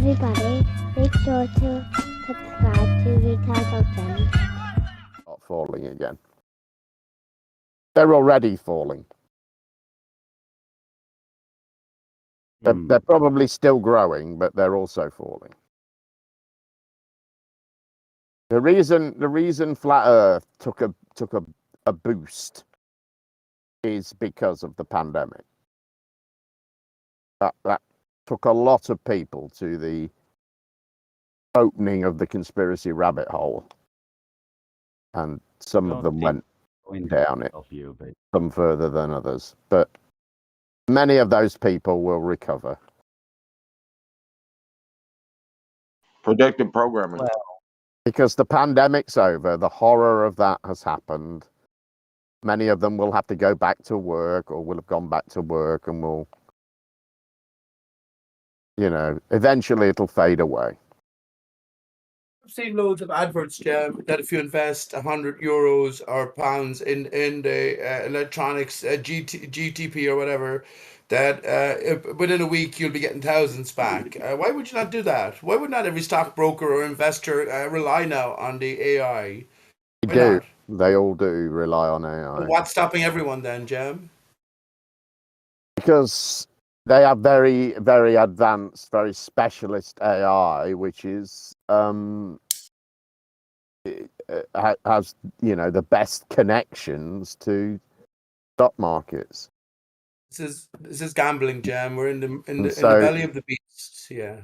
everybody, make sure to subscribe to Ricardo Gems. Not falling again. They're already falling. They're probably still growing, but they're also falling. The reason Flat Earth took a boost is because of the pandemic. That took a lot of people to the opening of the conspiracy rabbit hole, and some of them went down it, some further than others, but many of those people will recover. Predictive programming. Because the pandemic's over, the horror of that has happened. Many of them will have to go back to work, or will have gone back to work, and will, eventually it'll fade away. I've seen loads of adverts, Jim, that if you invest €100 or pounds in the electronics, GTP or whatever, that within a week you'll be getting thousands back. Why would you not do that? Why would not every stockbroker or investor rely now on the AI? They do. They all do rely on AI. What's stopping everyone then, Jim? Because they have very, very advanced, very specialist AI, which is has the best connections to stock markets. This is gambling, Jim. We're in the belly of the beast. Yeah.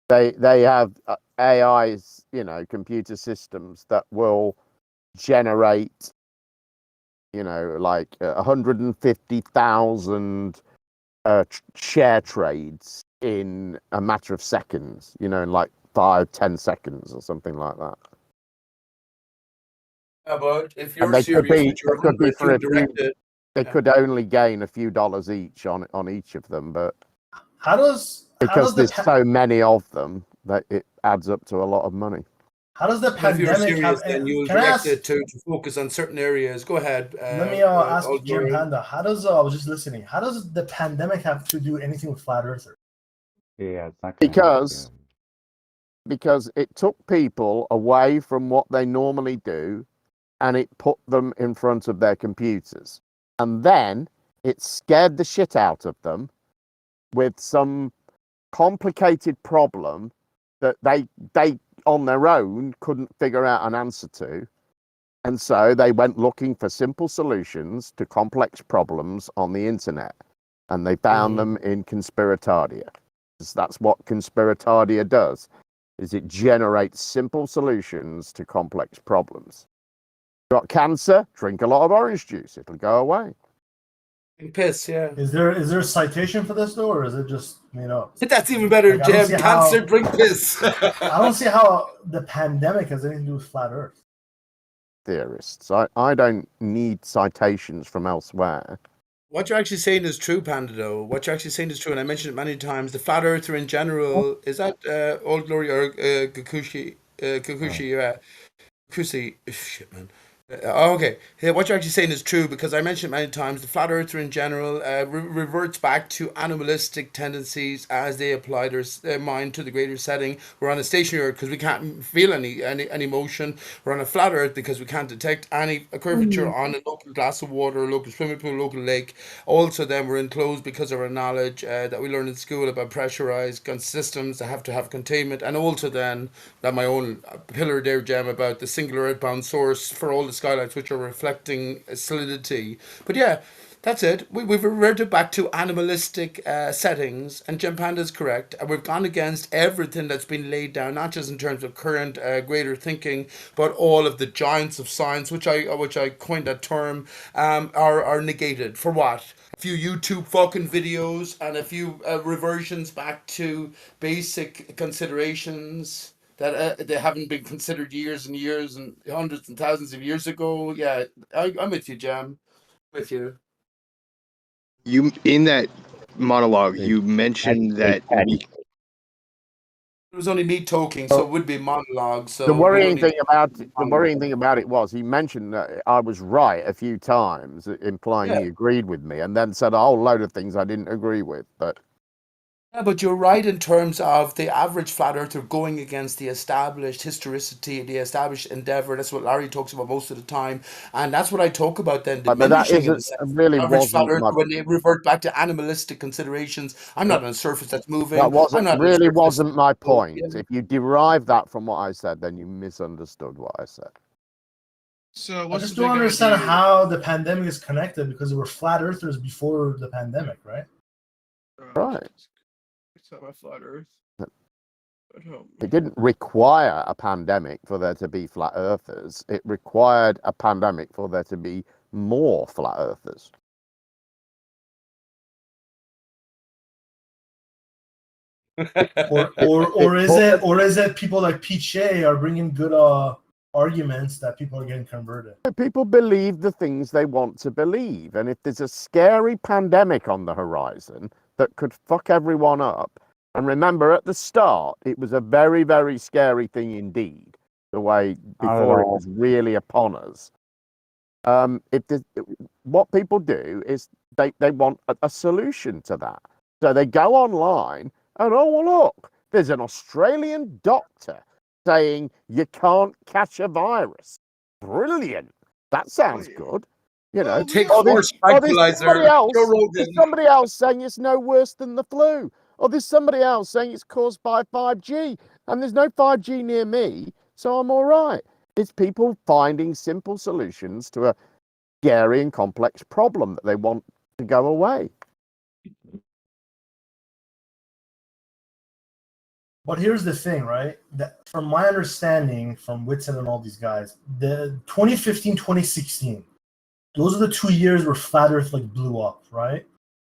They have AIs, computer systems that will generate, like 150,000 share trades in a matter of seconds, in like 5-10 seconds or something like that. But if you're serious, they could only gain a few dollars each on each of them, but because there's so many of them that it adds up to a lot of money. How does the pandemic have? Then you'll direct it to focus on certain areas. Go ahead. Let me ask Jim Panda. How does I was just listening. How does the pandemic have to do anything with flat earthers? Yeah, it's not because it took people away from what they normally do, and it put them in front of their computers, and then it scared the shit out of them with some complicated problem that they on their own couldn't figure out an answer to. And so they went looking for simple solutions to complex problems on the internet, and they found them in Conspiratardia. That's what Conspiratardia does, is it generates simple solutions to complex problems. Got cancer? Drink a lot of orange juice. It'll go away. Piss, yeah. Is there a citation for this though, or is it just That's even better, like, Jim. Cancer, drink piss. I don't see how the pandemic has anything to do with flat Earth. Theorists. I don't need citations from elsewhere. What you're actually saying is true, Panda, though. What you're actually saying is true, and I mentioned it many times. The flat earther in general, is that Old Glory or Kikuchi? Kikuchi, shit, man. Okay. Yeah, what you're actually saying is true, because I mentioned it many times. The flat earther in general reverts back to animalistic tendencies as they apply their mind to the greater setting. We're on a stationary earth because we can't feel any motion. We're on a flat earth because we can't detect any curvature on a local glass of water, a local swimming pool, local lake. Also, then we're enclosed because of our knowledge that we learn in school about pressurized systems that have to have containment, and also then that my own pillar there, Gem, about the singular outbound source for all the skylights, which are reflecting solidity. But yeah, that's it. We've reverted back to animalistic settings, and Jim Panda is correct. And we've gone against everything that's been laid down, not just in terms of current greater thinking, but all of the giants of science, which I coined that term, are negated. For what? A few YouTube fucking videos and a few reversions back to basic considerations that they haven't been considered years and years and hundreds and thousands of years ago. Yeah, I'm with you, Jam. With you. You in that monologue, you mentioned that it was only me talking, so it would be monologue. So the worrying thing about it was he mentioned that I was right a few times, implying he agreed with me, and then said a whole load of things I didn't agree with. But Yeah, but you're right in terms of the average flat earther going against the established historicity, the established endeavor. That's what Larry talks about most of the time. And that's what I talk about then Right, but that diminishing in a isn't sense. really The average flat wasn't earther, my when they revert back to animalistic considerations, I'm not on a surface that's that moving. wasn't I'm not on a really surface. wasn't my Oh, point. yeah. If you derive that from what I said, then you misunderstood what I said. So I what's just the don't big understand idea? how the pandemic is connected because there were flat earthers before the pandemic, right? Right. It's not my flat Earth. But help me. It didn't require a pandemic for there to be flat earthers. It required a pandemic for there to be more flat earthers. Or is it people like Pete Shea are bringing good arguments that people are getting converted? People believe the things they want to believe. And if there's a scary pandemic on the horizon that could fuck everyone up, and remember at the start, it was a very, very scary thing indeed, the way Not at before it all. was really upon us. What people do is they want a solution to that. So they go online and, oh, well, look, there's an Australian doctor saying you can't catch a virus. Brilliant. That sounds good. You know, Take or four there's somebody tranquilizer. Joe else. Rogan. There's somebody else saying it's no worse than the flu. Or there's somebody else saying it's caused by 5G. And there's no 5G near me, so I'm all right. It's people finding simple solutions to a scary and complex problem that they want to go away. But here's the thing, right? That from my understanding from Whitson and all these guys, the 2015, 2016, those are the 2 years where flat Earth like blew up, right?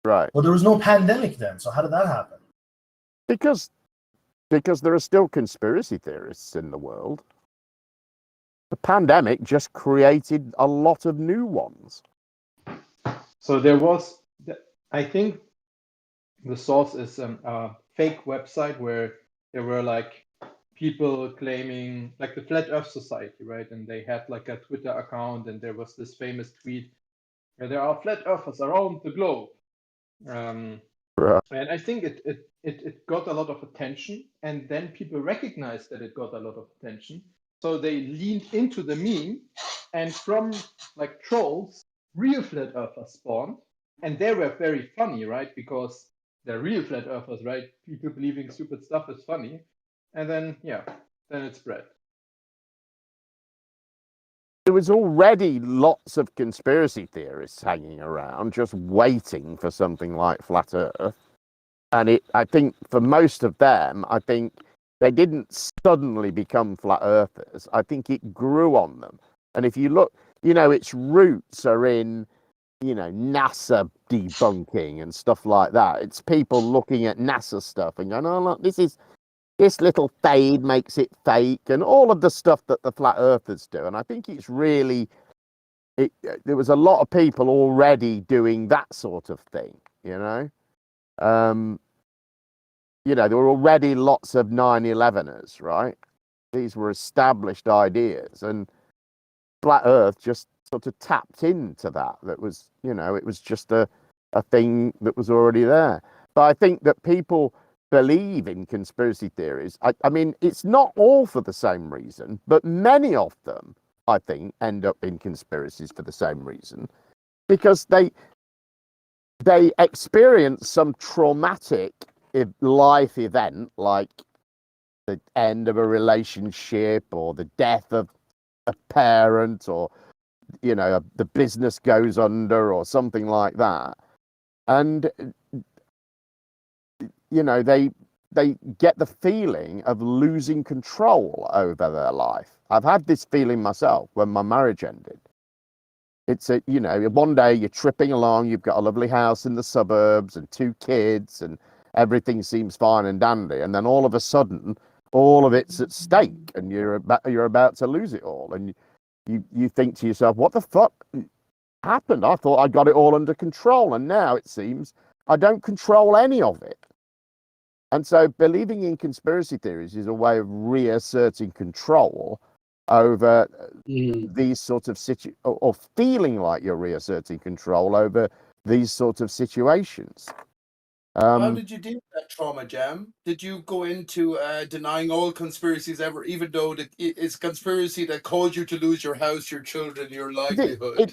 Right. Well, there was no pandemic then, so how did that happen? Because there are still conspiracy theorists in the world. The pandemic just created a lot of new ones. So there was, I think the source is a fake website where there were like people claiming, like the Flat Earth Society, right? And they had like a Twitter account, and there was this famous tweet where there are flat earthers around the globe. Right. And I think it got a lot of attention, and then people recognized that it got a lot of attention. So they leaned into the meme, and from like trolls, real flat earthers spawned, and they were very funny, right? Because they're real flat earthers, right? People believing stupid stuff is funny. And then, yeah, then it spread. There was already lots of conspiracy theorists hanging around, just waiting for something like flat Earth. And I think for most of them, I think they didn't suddenly become flat earthers. I think it grew on them. And if you look, its roots are in, NASA debunking and stuff like that. It's people looking at NASA stuff and going, oh, look, this little fade makes it fake, and all of the stuff that the flat earthers do. And I think it's really, there was a lot of people already doing that sort of thing, there were already lots of 9/11ers, right? These were established ideas, and flat Earth just sort of tapped into that. That was, it was just a thing that was already there. But I think that people believe in conspiracy theories. I mean, it's not all for the same reason, but many of them, I think, end up in conspiracies for the same reason, because they experience some traumatic life event, like the end of a relationship or the death of a parent, or the business goes under or something like that, and they get the feeling of losing control over their life. I've had this feeling myself when my marriage ended. It's one day you're tripping along, you've got a lovely house in the suburbs and 2 kids, and everything seems fine and dandy, and then all of a sudden all of it's at stake, and you're about to lose it all, and you think to yourself, what the fuck happened? I thought I got it all under control, and now it seems I don't control any of it. And so believing in conspiracy theories is a way of reasserting control over these sorts of or feeling like you're reasserting control over these sorts of situations. How did you deal with that trauma, Jam? Did you go into denying all conspiracies ever, even though it's conspiracy that caused you to lose your house, your children, your livelihood?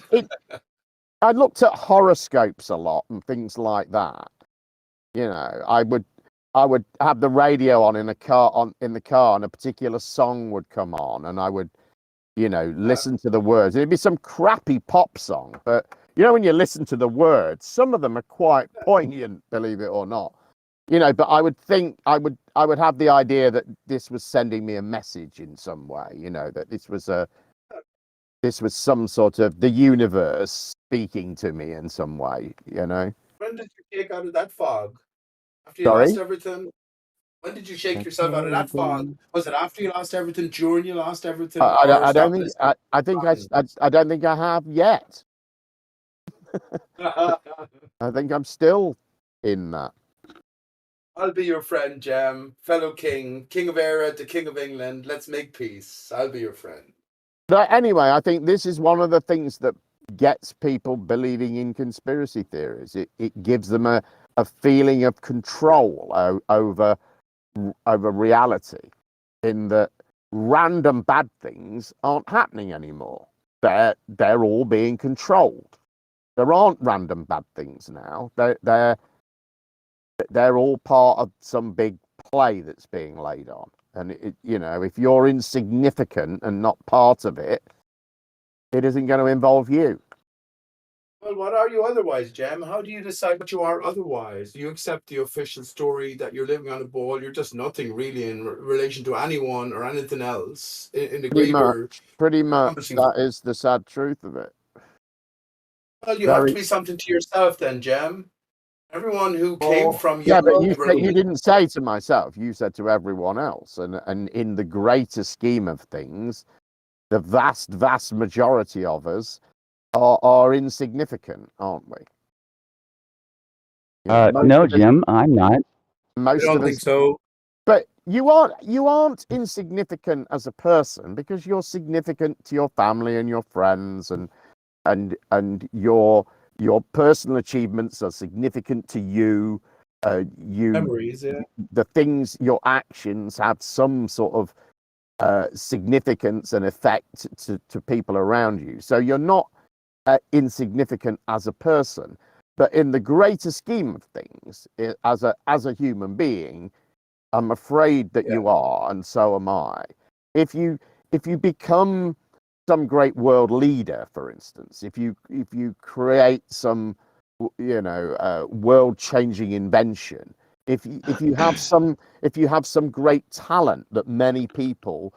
I looked at horoscopes a lot and things like that. You know, I would have the radio on in the car, and a particular song would come on, and I would, you know, listen to the words. It'd be some crappy pop song, but you know, when you listen to the words, some of them are quite poignant, believe it or not. You know, but I would think I would have the idea that this was sending me a message in some way. You know, that this was some sort of the universe speaking to me in some way. You know. When did you shake out of that fog? After you Sorry? lost everything? When did you shake yourself out of that fog? Was it after you lost everything? During you lost everything? I don't think. I don't think I have yet. I think I'm still in that. I'll be your friend, Jam, fellow king, king of Era to king of England. Let's make peace. I'll be your friend. But anyway, I think this is one of the things that gets people believing in conspiracy theories. It gives them a feeling of control over reality, in that random bad things aren't happening anymore. They're all being controlled. There aren't random bad things now. They're all part of some big play that's being laid on. And you know, if you're insignificant and not part of it, it isn't going to involve you. Well, what are you otherwise, Jam? How do you decide what you are otherwise? Do you accept the official story that you're living on a ball? You're just nothing really in relation to anyone or anything else in the greater. Pretty much. That is the sad truth of it. Well, you have to be something to yourself then, Jam. Everyone who came from you didn't say to myself. You said to everyone else, and in the greater scheme of things, the vast majority of us are insignificant, aren't we? No, Jim, I'm not. I don't think so. But you aren't insignificant as a person, because you're significant to your family and your friends, and your personal achievements are significant to you. Memories, yeah. The things, your actions have some sort of significance and effect to people around you. So you're not insignificant as a person, but in the greater scheme of things, as a human being, I'm afraid that you are, and so am I. If you become some great world leader, for instance, if you create some, you know, world-changing invention, if you have some great talent that many people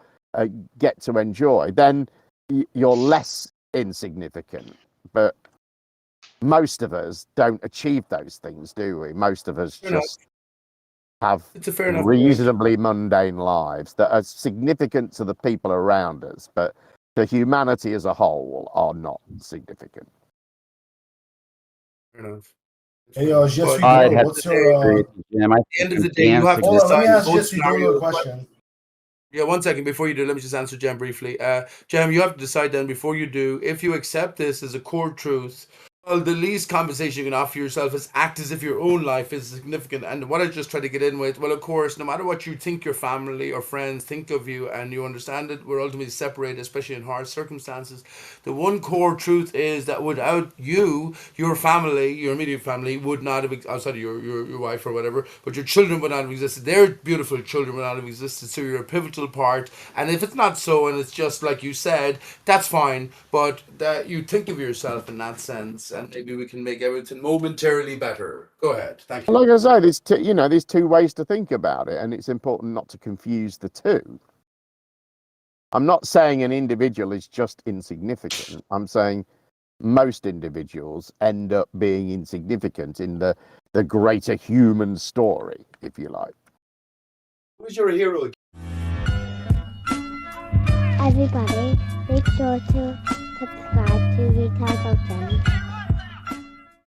get to enjoy, then you're less insignificant. But most of us don't achieve those things, do we? Most of us have reasonably mundane lives that are significant to the people around us, but the humanity as a whole are not significant. Hey, what's your... At the end of the day, you have to decide. Let me ask Jesse a question. Yeah, 1 second before you do, let me just answer Jem briefly. Jem, you have to decide then before you do, if you accept this as a core truth. Well, the least compensation you can offer yourself is act as if your own life is significant. And what I just try to get in with, well, of course, no matter what you think your family or friends think of you, and you understand it, we're ultimately separated, especially in hard circumstances. The one core truth is that without you, your family, your immediate family, would not have, outside of your wife or whatever, but your children would not have existed. Their beautiful children would not have existed. So you're a pivotal part. And if it's not so, and it's just like you said, that's fine. But that you think of yourself in that sense, and maybe we can make everything momentarily better. Go ahead. Thank you. Like I say, there's two ways to think about it, and it's important not to confuse the two. I'm not saying an individual is just insignificant. I'm saying most individuals end up being insignificant in the greater human story, if you like. Who's your hero? Everybody, make sure to subscribe to Retail Jen.